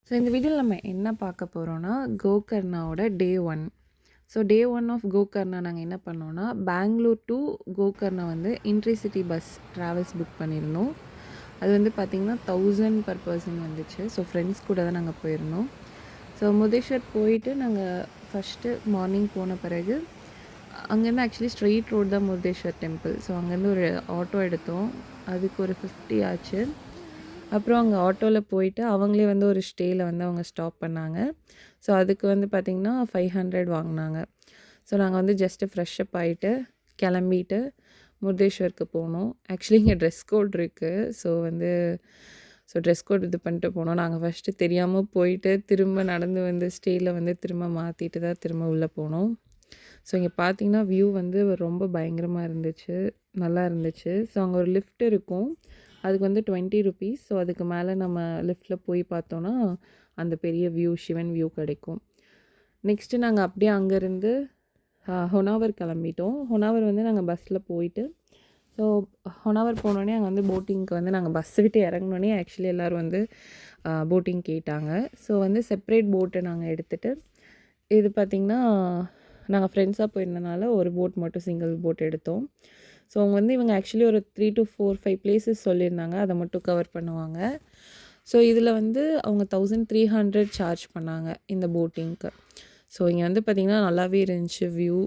So இந்த வீடியோவில் நம்ம என்ன பார்க்க போகிறோன்னா கோகர்ணாவோட டே 1. ஸோ டே 1 ஆஃப் கோகர்ணா நாங்கள் என்ன பண்ணோன்னா பெங்களூர் டு கோகர்ணா வந்து இன்ட்ரிசிட்டி பஸ் ட்ராவல்ஸ் புக் பண்ணியிருந்தோம். அது வந்து பார்த்திங்கன்னா 1000 பர் பர்சன் வந்துச்சு. ஸோ ஃப்ரெண்ட்ஸ் கூட தான் நாங்கள் போயிருந்தோம். ஸோ முதேஸ்வர் போயிட்டு நாங்கள் ஃபஸ்ட்டு மார்னிங் போன பிறகு அங்கேருந்து ஆக்சுவலி ஸ்ட்ரெயிட் ரோடு தான் முதேஸ்வர் டெம்பிள். ஸோ அங்கேருந்து ஒரு ஆட்டோ எடுத்தோம். அதுக்கு ஒரு 50 ஆச்சு. அப்புறம் அங்கே ஆட்டோவில் போயிட்டு அவங்களே வந்து ஒரு ஸ்டேயில் வந்து அவங்க ஸ்டாப் பண்ணாங்க. ஸோ அதுக்கு வந்து பார்த்திங்கன்னா 500 வாங்கினாங்க. ஸோ நாங்கள் வந்து ஜஸ்ட்டு ஃப்ரெஷ்ஷப் ஆகிட்டு கிளம்பிட்டு முருதேஸ்வருக்கு போனோம். ஆக்சுவலி இங்கே ட்ரெஸ் கோட் இருக்குது. ஸோ ட்ரெஸ் கோட் இது பண்ணிட்டு போனோம். நாங்கள் ஃபஸ்ட்டு தெரியாமல் போயிட்டு திரும்ப நடந்து வந்து ஸ்டேயில் வந்து திரும்ப மாற்றிட்டு தான் திரும்ப உள்ளே போனோம். ஸோ இங்கே பார்த்திங்கன்னா வியூ வந்து ரொம்ப பயங்கரமாக இருந்துச்சு, நல்லா இருந்துச்சு. ஸோ அங்கே ஒரு லிஃப்ட் இருக்கும், அதுக்கு வந்து 20 ருபீஸ். ஸோ அதுக்கு மேலே நம்ம லிஃப்ட்டில் போய் பார்த்தோன்னா அந்த பெரிய வியூ, சிவன் வியூ கிடைக்கும். நெக்ஸ்ட்டு நாங்கள் அப்படியே அங்கேருந்து ஹொனாவர் கிளம்பிட்டோம். ஹொனாவர் வந்து நாங்கள் பஸ்ஸில் போயிட்டு ஸோ ஹொனாவர் போனோடனே அங்கே வந்து போட்டிங்க்கு வந்து நாங்கள் பஸ்ஸை விட்டு இறங்கினோடனே ஆக்சுவலி எல்லோரும் வந்து போட்டிங் கேட்டாங்க. ஸோ வந்து செப்ரேட் போட்டை நாங்கள் எடுத்துகிட்டு இது பார்த்திங்கன்னா நாங்கள் ஃப்ரெண்ட்ஸாக போயிருந்தனால ஒரு போட் மட்டும் சிங்கிள் போட் எடுத்தோம். ஸோ அவங்க வந்து இவங்க ஆக்சுவலி ஒரு 3 to 4, 5 பிளேசஸ் சொல்லியிருந்தாங்க, அதை மட்டும் கவர் பண்ணுவாங்க. ஸோ இதில் வந்து அவங்க 1300 சார்ஜ் பண்ணாங்க இந்த போட்டிங்க்கு. ஸோ இங்கே வந்து பார்த்திங்கன்னா நல்லாவே இருந்துச்சு வியூ.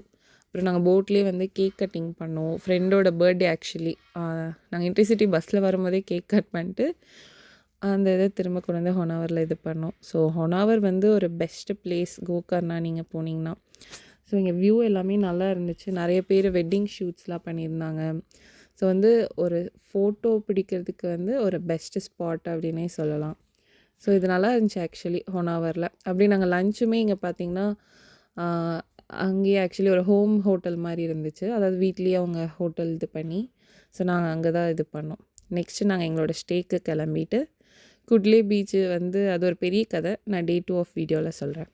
அப்புறம் நாங்கள் போட்லேயே வந்து கேக் கட்டிங் பண்ணோம். ஃப்ரெண்டோட பர்த்டே ஆக்சுவலி நாங்கள் இன்டர்சிட்டி பஸ்ஸில் வரும்போதே கேக் கட் பண்ணிட்டு அந்த இதை திரும்ப கொண்டு வந்து ஹொனாவரில் இது பண்ணோம். ஸோ ஹொனாவர் வந்து ஒரு பெஸ்ட்டு பிளேஸ் கோகர்ணா நீங்கள் போனீங்கன்னா. ஸோ இங்கே வியூ எல்லாமே நல்லா இருந்துச்சு. நிறைய பேர் வெட்டிங் ஷூட்ஸ்லாம் பண்ணியிருந்தாங்க. ஸோ வந்து ஒரு ஃபோட்டோ பிடிக்கிறதுக்கு வந்து ஒரு பெஸ்ட்டு ஸ்பாட் அப்படின்னே சொல்லலாம். ஸோ இது நல்லா இருந்துச்சு ஆக்சுவலி ஹொனாவரில். அப்படி நாங்கள் லஞ்சுமே இங்கே பார்த்திங்கன்னா அங்கேயே ஆக்சுவலி ஒரு ஹோம் ஹோட்டல் மாதிரி இருந்துச்சு. அதாவது வீட்லேயே அவங்க ஹோட்டல் இது பண்ணி ஸோ நாங்கள் அங்கே தான் இது பண்ணோம். நெக்ஸ்ட்டு நாங்கள் எங்களோட ஸ்டேக்கு கிளம்பிட்டு குட்லே பீச்சு வந்து அது ஒரு பெரிய கதை, நான் டே 2 ஆஃப் வீடியோவில் சொல்கிறேன்.